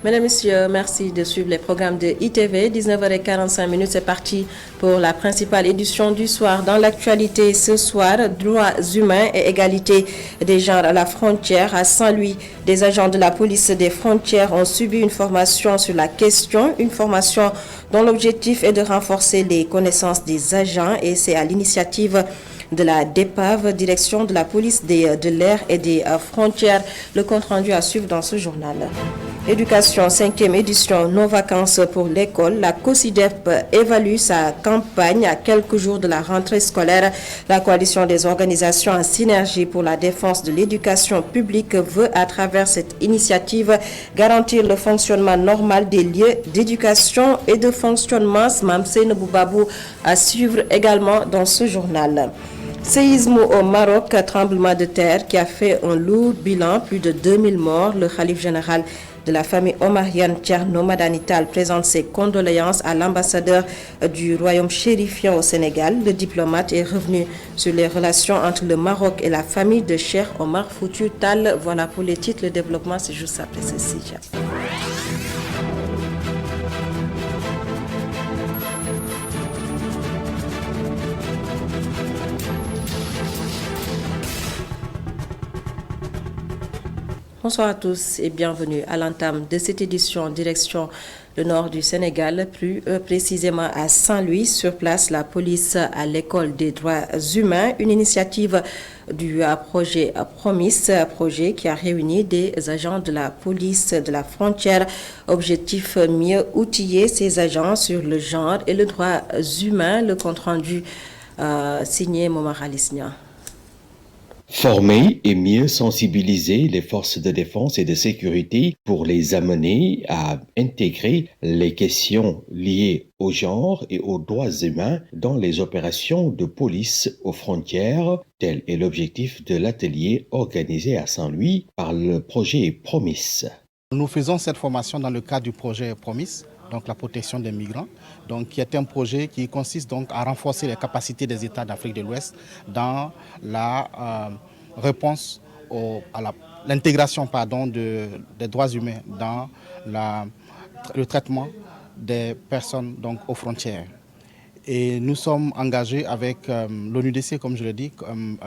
Mesdames, Messieurs, merci de suivre les programmes de ITV. 19h45, c'est parti pour la principale édition du soir. Dans l'actualité ce soir, droits humains et égalité des genres à la frontière. À Saint-Louis, des agents de la police des frontières ont subi une formation sur la question. Une formation dont l'objectif est de renforcer les connaissances des agents et c'est à l'initiative de la DEPAV, direction de la police de l'air et des frontières. Le compte rendu à suivre dans ce journal. Éducation, 5e édition, nos vacances pour l'école. La COSIDEP évalue sa campagne à quelques jours de la rentrée scolaire. La coalition des organisations en synergie pour la défense de l'éducation publique veut, à travers cette initiative, garantir le fonctionnement normal des lieux d'éducation et de fonctionnement. Mamsé Boubabou à suivre également dans ce journal. Séisme au Maroc, tremblement de terre qui a fait un lourd bilan, plus de 2000 morts. Le khalife général de la famille omarienne Thierno Madani Tall présente ses condoléances à l'ambassadeur du royaume chérifien au Sénégal. Le diplomate est revenu sur les relations entre le Maroc et la famille de Cheikh Omar Foutiyou Tall. Voilà pour les titres, le développement c'est juste après ceci. Bonsoir à tous et bienvenue à l'entame de cette édition en direction le nord du Sénégal, plus précisément à Saint-Louis. Sur place, la police à l'école des droits humains, une initiative du projet Promise, projet qui a réuni des agents de la police de la frontière. Objectif, mieux outiller ces agents sur le genre et le droit humain. Le compte-rendu signé Momar Alisnia. Former et mieux sensibiliser les forces de défense et de sécurité pour les amener à intégrer les questions liées au genre et aux droits humains dans les opérations de police aux frontières. Tel est l'objectif de l'atelier organisé à Saint-Louis par le projet Promise. Nous faisons cette formation dans le cadre du projet Promise, donc la protection des migrants, donc qui est un projet qui consiste donc à renforcer les capacités des États d'Afrique de l'Ouest dans la réponse à l'intégration des droits humains dans le traitement des personnes donc aux frontières. Et nous sommes engagés avec l'ONUDC, comme je l'ai dit, comme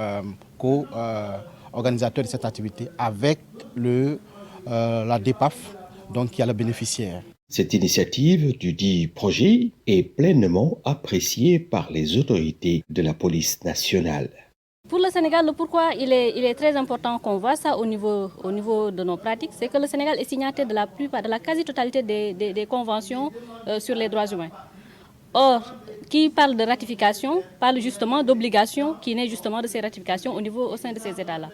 co-organisateur de cette activité, avec la DEPAF, donc qui est le bénéficiaire. Cette initiative du dit projet est pleinement appréciée par les autorités de la police nationale. Pour le Sénégal, le pourquoi il est très important qu'on voit ça au niveau de nos pratiques, c'est que le Sénégal est signataire de la quasi-totalité des conventions sur les droits humains. Or, qui parle de ratification, parle justement d'obligations qui naissent justement de ces ratifications au sein de ces États-là.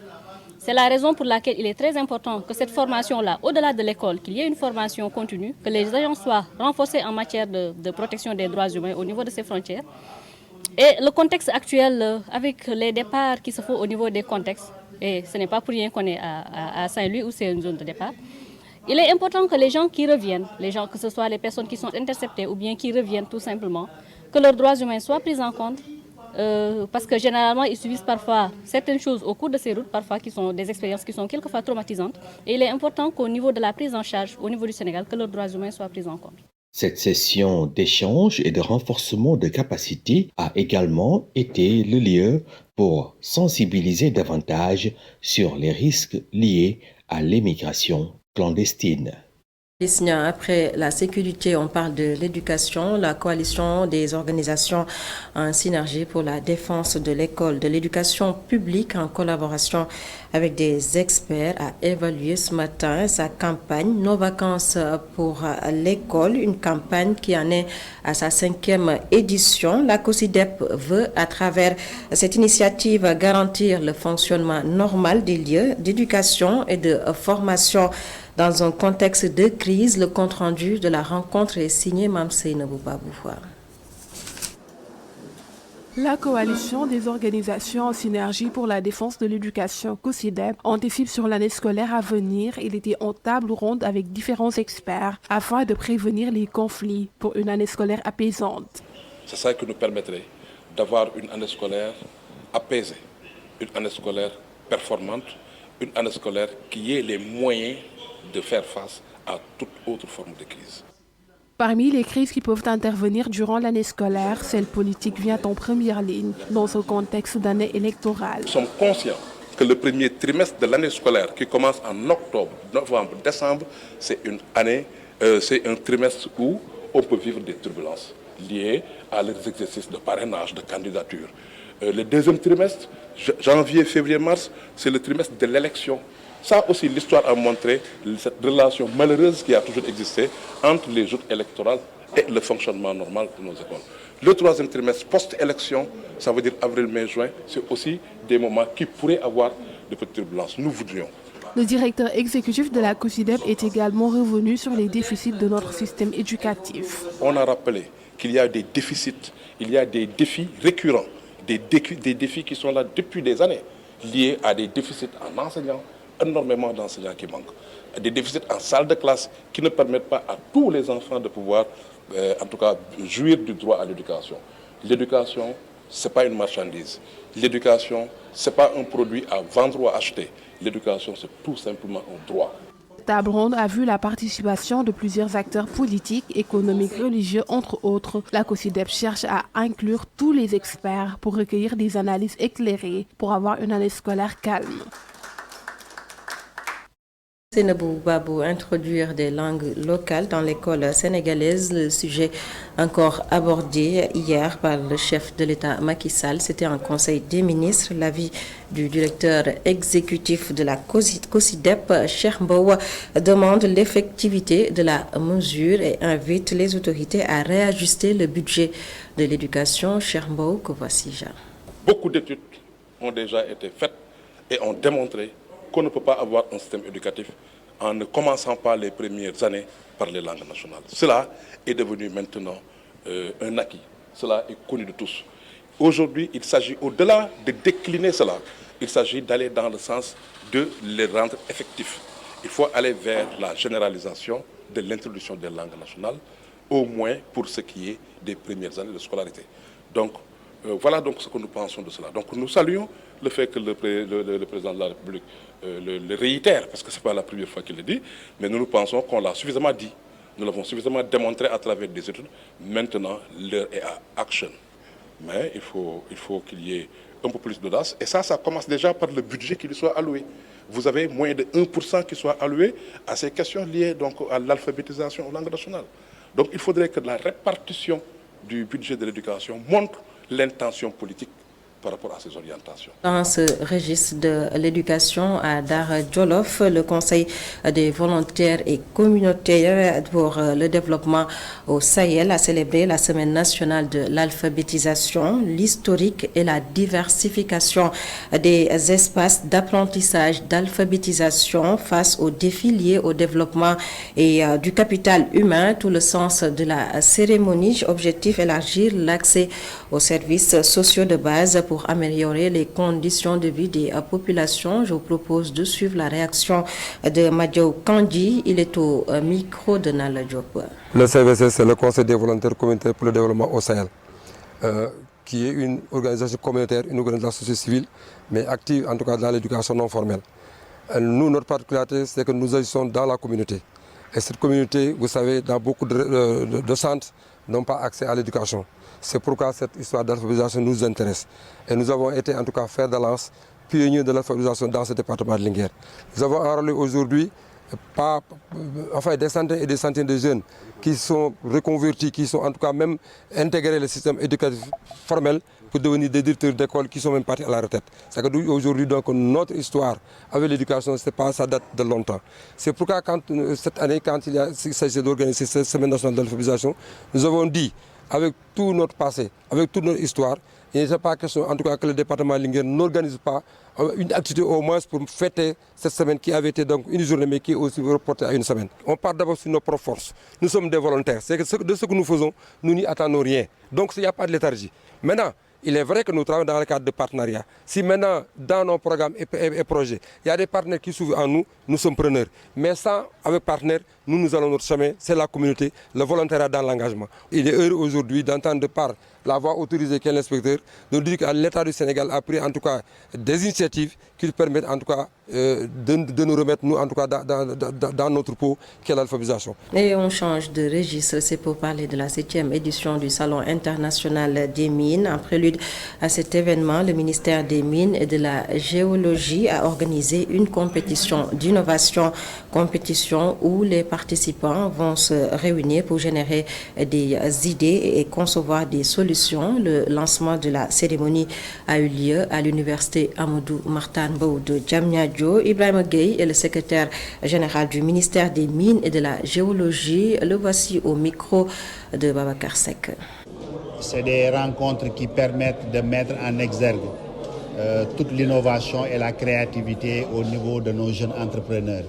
C'est la raison pour laquelle il est très important que cette formation-là, au-delà de l'école, qu'il y ait une formation continue, que les agents soient renforcés en matière de protection des droits humains au niveau de ces frontières. Et le contexte actuel, avec les départs qui se font au niveau des contextes, et ce n'est pas pour rien qu'on est à Saint-Louis où c'est une zone de départ, il est important que les gens qui reviennent, que ce soit les personnes qui sont interceptées ou bien qui reviennent tout simplement, que leurs droits humains soient pris en compte. Parce que généralement, ils subissent parfois certaines choses au cours de ces routes, parfois qui sont des expériences qui sont quelquefois traumatisantes. Et il est important qu'au niveau de la prise en charge, au niveau du Sénégal, que leurs droits humains soient pris en compte. Cette session d'échange et de renforcement de capacités a également été le lieu pour sensibiliser davantage sur les risques liés à l'immigration clandestine. Après la sécurité, on parle de l'éducation. La coalition des organisations en synergie pour la défense de l'école, de l'éducation publique en collaboration avec des experts a évalué ce matin sa campagne Nos vacances pour l'école, une campagne qui en est à sa 5e édition. La COSIDEP veut, à travers cette initiative, garantir le fonctionnement normal des lieux d'éducation et de formation dans un contexte de crise. Le compte-rendu de la rencontre est signé Mamsé Boubabou. La coalition des organisations en synergie pour la défense de l'éducation COSIDEP anticipe sur l'année scolaire à venir. Il était en table ronde avec différents experts afin de prévenir les conflits pour une année scolaire apaisante. C'est ça qui nous permettrait d'avoir une année scolaire apaisée, une année scolaire performante, une année scolaire qui ait les moyens de faire face à toute autre forme de crise. Parmi les crises qui peuvent intervenir durant l'année scolaire, celle politique vient en première ligne dans ce contexte d'année électorale. Nous sommes conscients que le premier trimestre de l'année scolaire qui commence en octobre, novembre, décembre, c'est un trimestre où on peut vivre des turbulences liées à l'exercice de parrainage, de candidature. Le deuxième trimestre, janvier, février, mars, c'est le trimestre de l'élection. Ça aussi, l'histoire a montré cette relation malheureuse qui a toujours existé entre les joutes électorales et le fonctionnement normal de nos écoles. Le troisième trimestre post-élection, ça veut dire avril, mai, juin, c'est aussi des moments qui pourraient avoir de petites turbulences. Nous voudrions. Le directeur exécutif de la COSYDEP est également revenu sur les déficits de notre système éducatif. On a rappelé qu'il y a des déficits, il y a des défis récurrents, des défis qui sont là depuis des années, liés à des déficits en enseignants, énormément d'enseignants qui manquent, des déficits en salle de classe qui ne permettent pas à tous les enfants de pouvoir, en tout cas, jouir du droit à l'éducation. L'éducation, ce n'est pas une marchandise. L'éducation, ce n'est pas un produit à vendre ou à acheter. L'éducation, c'est tout simplement un droit. Table ronde a vu la participation de plusieurs acteurs politiques, économiques, religieux, entre autres. La COSYDEP cherche à inclure tous les experts pour recueillir des analyses éclairées pour avoir une année scolaire calme. Seynabou Babou, introduire des langues locales dans l'école sénégalaise, le sujet encore abordé hier par le chef de l'État Macky Sall. C'était un conseil des ministres. L'avis du directeur exécutif de la COSYDEP, Cheikh Mbow, demande l'effectivité de la mesure et invite les autorités à réajuster le budget de l'éducation. Cheikh Mbow, que voici Jean. Beaucoup d'études ont déjà été faites et ont démontré qu'on ne peut pas avoir un système éducatif en ne commençant pas les premières années par les langues nationales. Cela est devenu maintenant un acquis. Cela est connu de tous. Aujourd'hui, il s'agit, au-delà de décliner cela, il s'agit d'aller dans le sens de les rendre effectifs. Il faut aller vers la généralisation de l'introduction des langues nationales, au moins pour ce qui est des premières années de scolarité. Donc, voilà donc ce que nous pensons de cela. Donc nous saluons le fait que le président de la République le réitère, parce que ce n'est pas la première fois qu'il le dit, mais nous pensons qu'on l'a suffisamment dit, nous l'avons suffisamment démontré à travers des études. Maintenant, l'heure est à action. Mais il faut qu'il y ait un peu plus d'audace. Et ça commence déjà par le budget qui lui soit alloué. Vous avez moins de 1% qui soit alloué à ces questions liées donc, à l'alphabétisation aux langues nationales. Donc il faudrait que la répartition du budget de l'éducation montre l'intention politique par rapport à ces orientations. Dans ce registre de l'éducation à Dar Djolof, le Conseil des volontaires et communautaires pour le développement au Sahel a célébré la Semaine nationale de l'alphabétisation, l'historique et la diversification des espaces d'apprentissage d'alphabétisation face aux défis liés au développement et du capital humain. Tout le sens de la cérémonie, objectif élargir l'accès aux services sociaux de base pour améliorer les conditions de vie des populations. Je vous propose de suivre la réaction de Madio Kandi. Il est au micro de Nala Diop. Le CVC, c'est le Conseil des volontaires communautaires pour le développement au Sahel, qui est une organisation communautaire, une organisation société civile, mais active en tout cas dans l'éducation non formelle. Nous, notre particularité, c'est que nous agissons dans la communauté. Et cette communauté, vous savez, dans beaucoup de centres, n'ont pas accès à l'éducation. C'est pourquoi cette histoire d'alphabétisation nous intéresse. Et nous avons été en tout cas fer de lance, pionniers de l'alphabétisation dans ce département de Linguère. Nous avons enrôlé aujourd'hui des centaines et des centaines de jeunes qui sont reconvertis, qui sont en tout cas même intégrés le système éducatif formel pour devenir des directeurs d'école qui sont même partis à la retraite. C'est qu'aujourd'hui, donc, notre histoire avec l'éducation, ça date de longtemps. C'est pourquoi cette année, quand il s'agit d'organiser cette semaine nationale d'alphabétisation, nous avons dit, avec tout notre passé, avec toute notre histoire, il n'est pas question en tout cas que le département Linguère n'organise pas une activité au moins pour fêter cette semaine qui avait été donc une journée mais qui est aussi reportée à une semaine. On part d'abord sur nos propres forces. Nous sommes des volontaires. C'est que de ce que nous faisons, nous n'y attendons rien. Donc il n'y a pas de léthargie. Maintenant, Il est vrai que nous travaillons dans le cadre de partenariat. Si maintenant, dans nos programmes et projets, il y a des partenaires qui s'ouvrent en nous, nous sommes preneurs. Mais sans, avec partenaires, nous allons notre chemin, c'est la communauté, le volontariat dans l'engagement. Il est heureux aujourd'hui d'entendre de par la voie autorisée qu'est l'inspecteur, de dire que l'État du Sénégal a pris en tout cas des initiatives qui permettent en tout cas de nous remettre nous en tout cas dans notre peau qu'est l'alphabétisation. Et on change de registre, c'est pour parler de la 7e édition du Salon international des mines. En prélude à cet événement, le ministère des Mines et de la Géologie a organisé une compétition d'innovation, compétition où les participants vont se réunir pour générer des idées et concevoir des solutions. Le lancement de la cérémonie a eu lieu à l'université Amadou Mahtar Mbow de Diamniadio. Ibrahim Gueye est le secrétaire général du ministère des Mines et de la Géologie. Le voici au micro de Babacar Seck. C'est des rencontres qui permettent de mettre en exergue toute l'innovation et la créativité au niveau de nos jeunes entrepreneurs.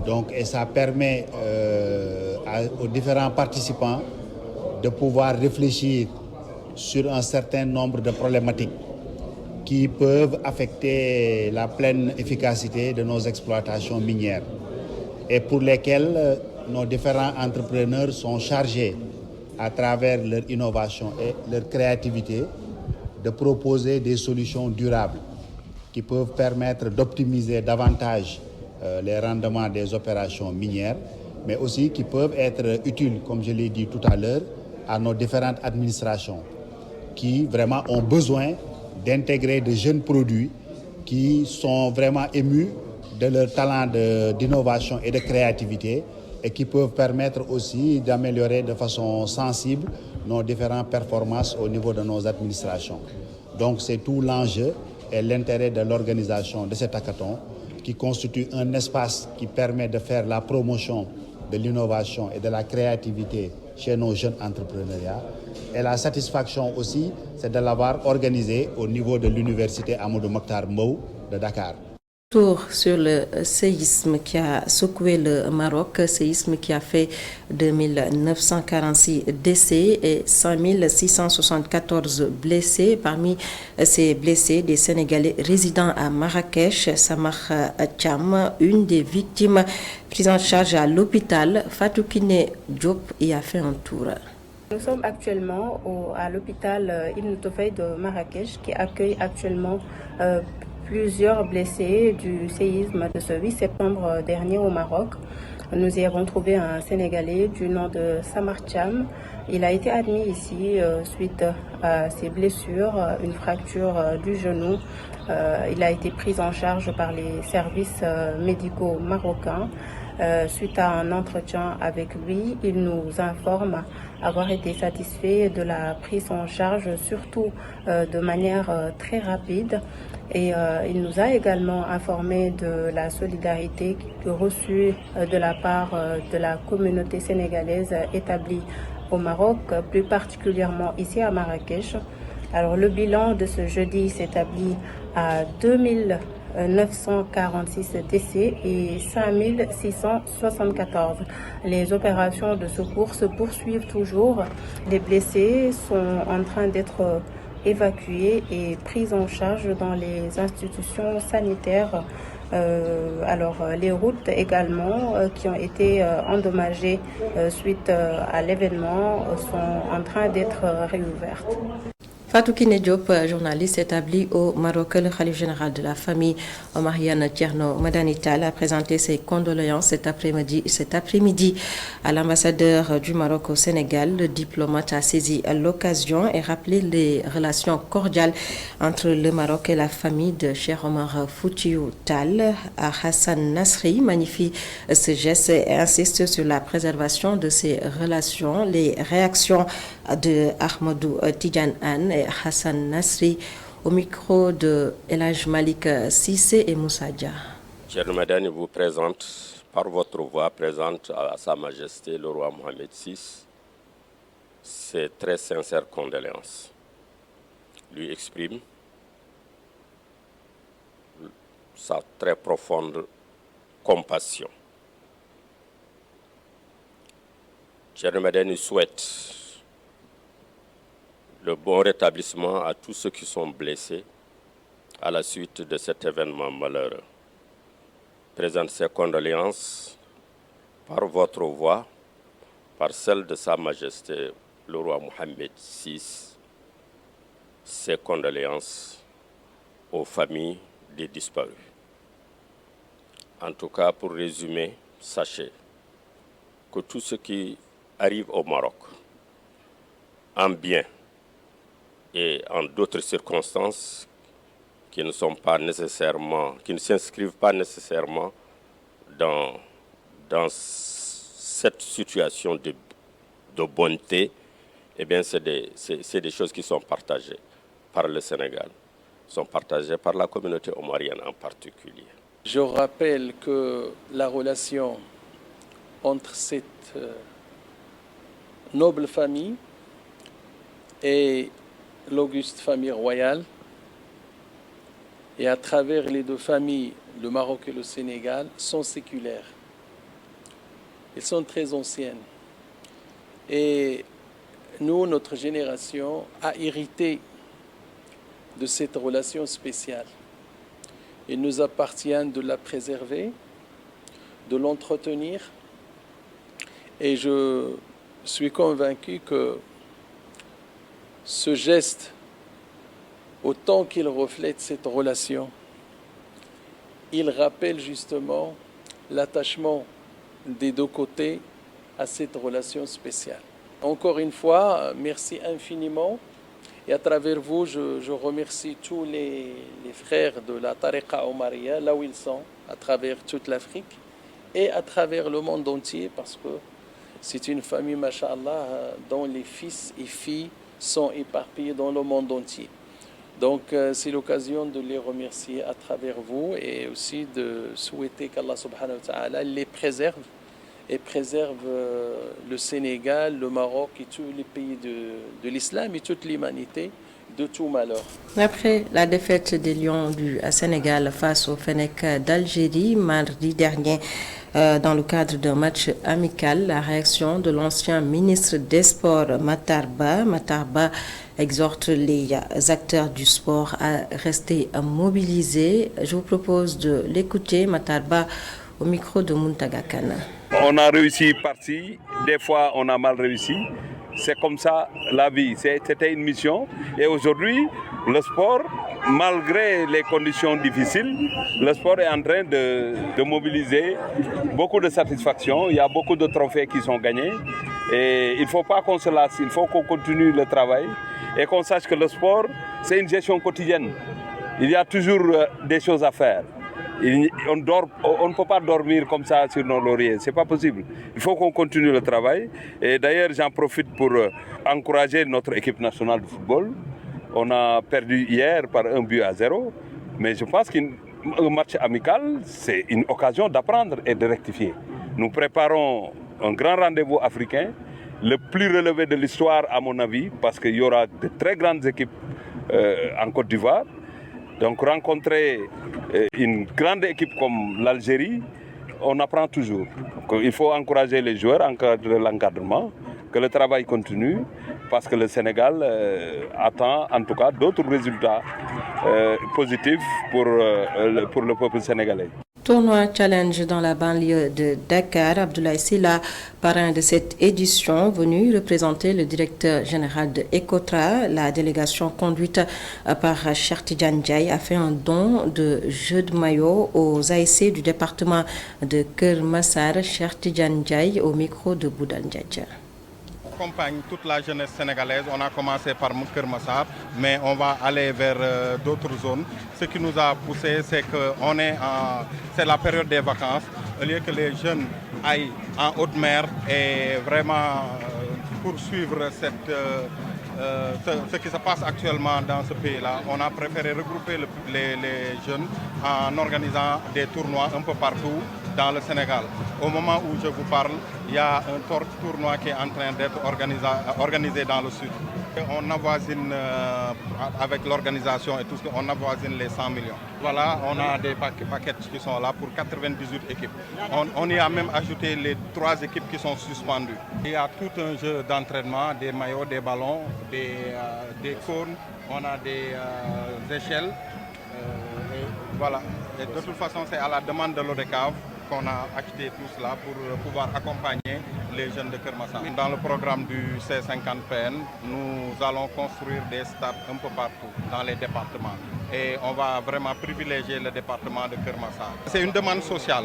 Donc, et ça permet aux différents participants de pouvoir réfléchir sur un certain nombre de problématiques qui peuvent affecter la pleine efficacité de nos exploitations minières et pour lesquelles nos différents entrepreneurs sont chargés à travers leur innovation et leur créativité de proposer des solutions durables qui peuvent permettre d'optimiser davantage les rendements des opérations minières, mais aussi qui peuvent être utiles, comme je l'ai dit tout à l'heure, à nos différentes administrations qui vraiment ont besoin d'intégrer de jeunes produits qui sont vraiment émus de leur talent d'innovation et de créativité et qui peuvent permettre aussi d'améliorer de façon sensible nos différentes performances au niveau de nos administrations. Donc c'est tout l'enjeu et l'intérêt de l'organisation de cet hackathon qui constitue un espace qui permet de faire la promotion de l'innovation et de la créativité chez nos jeunes entrepreneurs. Et la satisfaction aussi, c'est de l'avoir organisé au niveau de l'université Amadou Mahtar Mbow de Dakar. Tour sur le séisme qui a secoué le Maroc, séisme qui a fait 2946 décès et 5674 blessés. Parmi ces blessés, des Sénégalais résidant à Marrakech, Samar Cham, une des victimes prise en charge à l'hôpital. Fatou Kiné Diop y a fait un tour. Nous sommes actuellement à l'hôpital Ibn Tofay de Marrakech qui accueille actuellement plusieurs blessés du séisme de ce 8 septembre dernier au Maroc. Nous y avons trouvé un Sénégalais du nom de Samar Cham. Il a été admis ici suite à ses blessures, une fracture du genou. Il a été pris en charge par les services médicaux marocains. Suite à un entretien avec lui, il nous informe avoir été satisfait de la prise en charge, surtout de manière très rapide. Et il nous a également informé de la solidarité reçue de la part de la communauté sénégalaise établie au Maroc, plus particulièrement ici à Marrakech. Alors le bilan de ce jeudi s'établit à 2946 décès et 5674. Les opérations de secours se poursuivent toujours. Les blessés sont en train d'être évacués et pris en charge dans les institutions sanitaires. Les routes également qui ont été endommagées suite à l'événement sont en train d'être réouvertes. Fatou Kiné Diop, journaliste établi au Maroc, le khalife général de la famille Omariane Tierno Madanital a présenté ses condoléances cet après-midi à l'ambassadeur du Maroc au Sénégal. Le diplomate a saisi l'occasion et rappelé les relations cordiales entre le Maroc et la famille de Cheikh Omar Foutiyou Tall. Hassan Nasri magnifie ce geste et insiste sur la préservation de ces relations. Les réactions de Ahmadou Tidjane Anne et Hassan Nasri au micro de El Hadj Malik Sissé et Moussa Dia. Thierno Madani vous présente, par votre voix, présente à Sa Majesté le roi Mohamed VI ses très sincères condoléances. Lui exprime sa très profonde compassion. Thierno Madani souhaite le bon rétablissement à tous ceux qui sont blessés à la suite de cet événement malheureux. Présente ses condoléances par votre voix, par celle de Sa Majesté le roi Mohammed VI, ses condoléances aux familles des disparus. En tout cas, pour résumer, sachez que tout ce qui arrive au Maroc, en bien et en d'autres circonstances qui ne s'inscrivent pas nécessairement dans cette situation de bonté, eh bien c'est des choses qui sont partagées par le Sénégal, sont partagées par la communauté omarienne en particulier. Je rappelle que la relation entre cette noble famille et l'auguste famille royale, et à travers les deux familles, le Maroc et le Sénégal, sont séculaires. Elles sont très anciennes. Et nous, notre génération, a hérité de cette relation spéciale. Il nous appartient de la préserver, de l'entretenir. Et je suis convaincu que ce geste, autant qu'il reflète cette relation, il rappelle justement l'attachement des deux côtés à cette relation spéciale. Encore une fois, merci infiniment. Et à travers vous, je remercie tous les frères de la Tariqa Omariya, là où ils sont, à travers toute l'Afrique et à travers le monde entier, parce que c'est une famille, masha'Allah, dont les fils et filles sont éparpillés dans le monde entier. Donc c'est l'occasion de les remercier à travers vous et aussi de souhaiter qu'Allah subhanahu wa ta'ala les préserve et préserve le Sénégal, le Maroc et tous les pays de l'islam et toute l'humanité de tout malheur. Après la défaite des Lions du Sénégal face au Fennec d'Algérie mardi dernier, dans le cadre d'un match amical, la réaction de l'ancien ministre des Sports Matar Ba exhorte les acteurs du sport à rester mobilisés. Je vous propose de l'écouter, Matar Ba, au micro de Muntaga Kana. On a réussi par-ci, des fois on a mal réussi. C'est comme ça la vie, c'était une mission. Et aujourd'hui, le sport, malgré les conditions difficiles, le sport est en train de mobiliser beaucoup de satisfaction. Il y a beaucoup de trophées qui sont gagnés. Et il ne faut pas qu'on se lasse, il faut qu'on continue le travail et qu'on sache que le sport, c'est une gestion quotidienne. Il y a toujours des choses à faire. On ne peut pas dormir comme ça sur nos lauriers, c'est pas possible. Il faut qu'on continue le travail. Et d'ailleurs, j'en profite pour encourager notre équipe nationale de football. On a perdu hier par 1-0, mais je pense qu'un match amical, c'est une occasion d'apprendre et de rectifier. Nous préparons un grand rendez-vous africain, le plus relevé de l'histoire à mon avis, parce qu'il y aura de très grandes équipes en Côte d'Ivoire. Donc rencontrer une grande équipe comme l'Algérie, on apprend toujours. Donc, il faut encourager les joueurs, encadrer l'encadrement, que le travail continue, parce que le Sénégal attend en tout cas d'autres résultats positifs pour le peuple sénégalais. Tournoi Challenge dans la banlieue de Dakar. Abdoulaye Sylla, parrain de cette édition, venu représenter le directeur général de Ecotra. La délégation conduite par Cheikh Tidiane Ndiaye a fait un don de jeux de maillot aux ASC du département de Keur Massar. Cheikh Tidiane Ndiaye au micro de Boudal Ndiaye. On accompagne toute la jeunesse sénégalaise. On a commencé par Keur Massar, mais on va aller vers d'autres zones. Ce qui nous a poussé, c'est que c'est la période des vacances. Au lieu que les jeunes aillent en haute mer et vraiment poursuivre ce qui se passe actuellement dans ce pays-là, on a préféré regrouper les jeunes en organisant des tournois un peu partout dans le Sénégal. Au moment où je vous parle, il y a un tournoi qui est en train d'être organisé dans le sud. On avoisine, avec l'organisation et tout ce on avoisine les 100 millions. Voilà, on a des paquets qui sont là pour 98 équipes. On y a même ajouté les 3 équipes qui sont suspendues. Il y a tout un jeu d'entraînement, des maillots, des ballons, des cônes, on a des échelles. Et voilà. Et de toute façon, c'est à la demande de l'ODCAV qu'on a acheté tout cela pour pouvoir accompagner les jeunes de Kermassar. Dans le programme du C50PN, nous allons construire des stades un peu partout dans les départements. Et on va vraiment privilégier le département de Kermassar. C'est une demande sociale,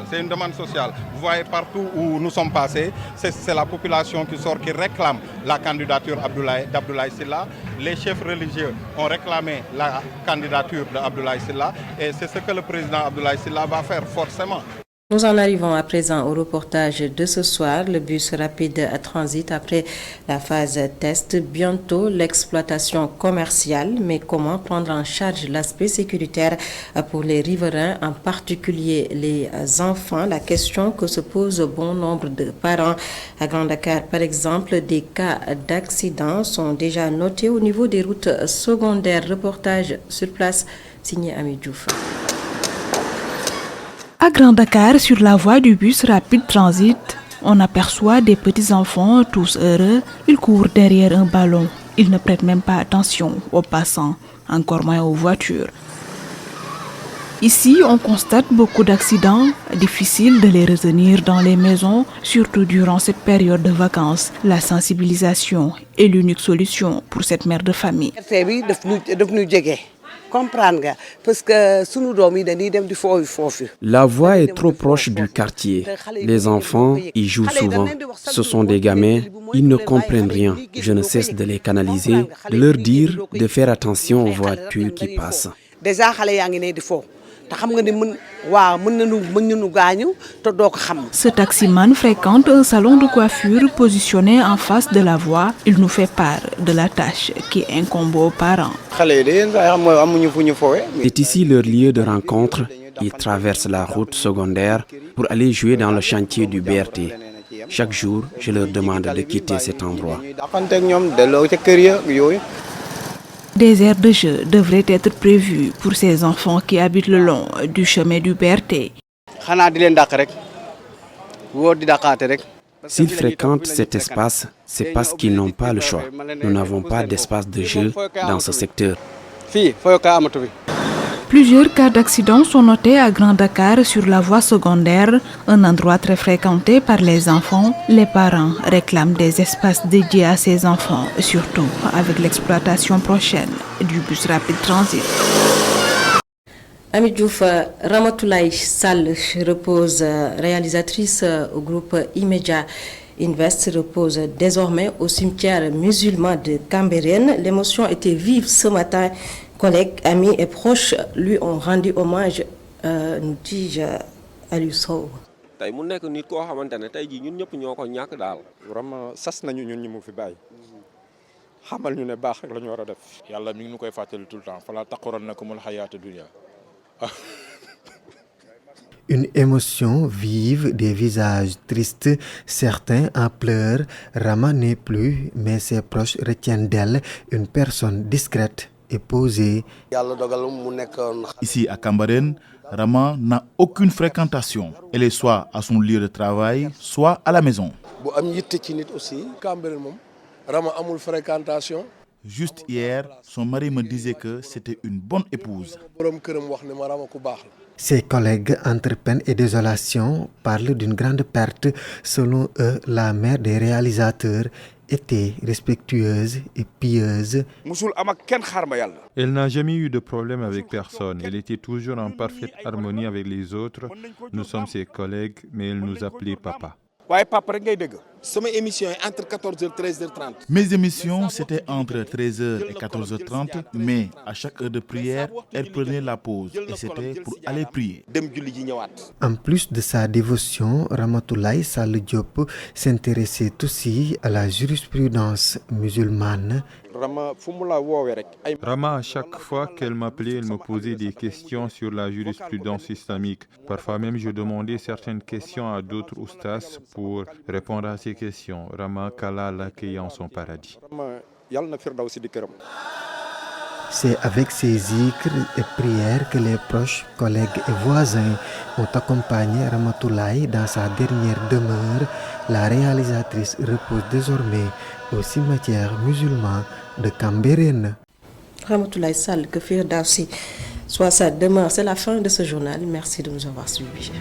Vous voyez partout où nous sommes passés, c'est la population qui sort, qui réclame la candidature d'Abdoulaye Sylla. Les chefs religieux ont réclamé la candidature d'Abdoulaye Sylla et c'est ce que le président Abdoulaye Sylla va faire forcément. Nous en arrivons à présent au reportage de ce soir. Le bus rapide transit après la phase test. Bientôt l'exploitation commerciale. Mais comment prendre en charge l'aspect sécuritaire pour les riverains, en particulier les enfants? La question que se pose bon nombre de parents. À Grand Dakar, par exemple, des cas d'accidents sont déjà notés au niveau des routes secondaires. Reportage sur place signé Ami Diouf. À Grand Dakar, sur la voie du bus rapide transit, on aperçoit des petits-enfants tous heureux. Ils courent derrière un ballon. Ils ne prêtent même pas attention aux passants, encore moins aux voitures. Ici, on constate beaucoup d'accidents, difficile de les retenir dans les maisons, surtout durant cette période de vacances. La sensibilisation est l'unique solution pour cette mère de famille. La voie est trop proche du quartier. Les enfants y jouent souvent. Ce sont des gamins, ils ne comprennent rien. Je ne cesse de les canaliser, de leur dire de faire attention aux voitures qui passent. Ce taximan fréquente un salon de coiffure positionné en face de la voie. Il nous fait part de la tâche qui incombe aux parents. C'est ici leur lieu de rencontre. Ils traversent la route secondaire pour aller jouer dans le chantier du BRT. Chaque jour, je leur demande de quitter cet endroit. Des aires de jeu devraient être prévues pour ces enfants qui habitent le long du chemin du BRT. S'ils fréquentent cet espace, c'est parce qu'ils n'ont pas le choix. Nous n'avons pas d'espace de jeu dans ce secteur. Plusieurs cas d'accidents sont notés à Grand Dakar sur la voie secondaire, un endroit très fréquenté par les enfants. Les parents réclament des espaces dédiés à ces enfants, surtout avec l'exploitation prochaine du bus rapide transit. Ami Diouf, Ramatoulaye Sall repose, réalisatrice au groupe Immédiat Invest, repose désormais au cimetière musulman de Cambérène. L'émotion était vive ce matin. Collègues, amis et proches lui ont rendu hommage, nous dis-je, à Sow. Vraiment sas nañu ñun ñi mu fi bàyyi xamal ñu ne baax rek la ñu war a def. Yàlla mi ngi ñu koy fàttali tout le temps fala taqurrannakumul hayaatu dunya. Une émotion vive, des visages tristes, certains en pleurs. Rama n'est plus, mais ses proches retiennent d'elle une personne discrète et posée. Ici à Cambérène, Rama n'a aucune fréquentation. Elle est soit à son lieu de travail, soit à la maison. Juste hier, son mari me disait que c'était une bonne épouse. Ses collègues, entre peine et désolation, parlent d'une grande perte. Selon eux, la mère des réalisateurs était respectueuse et pieuse. Elle n'a jamais eu de problème avec personne. Elle était toujours en parfaite harmonie avec les autres. Nous sommes ses collègues, mais elle nous appelait papa. Mes émissions, c'était entre 13h et 14h30, mais à chaque heure de prière, elle prenait la pause et c'était pour aller prier. En plus de sa dévotion, Ramatoulaye Sall Diop s'intéressait aussi à la jurisprudence musulmane. Rama, à chaque fois qu'elle m'appelait, elle me posait des questions sur la jurisprudence islamique. Parfois même, je demandais certaines questions à d'autres oustas pour répondre à ces questions. Rama, qu'Allah l'accueille en son paradis. C'est avec ces zikrs et prières que les proches, collègues et voisins ont accompagné Ramatoulaye dans sa dernière demeure. La réalisatrice repose désormais au cimetière musulman de Cambérène. Ramatoulaye Sall, que Firdausi soit sa demeure. C'est la fin de ce journal. Merci de nous avoir suivis.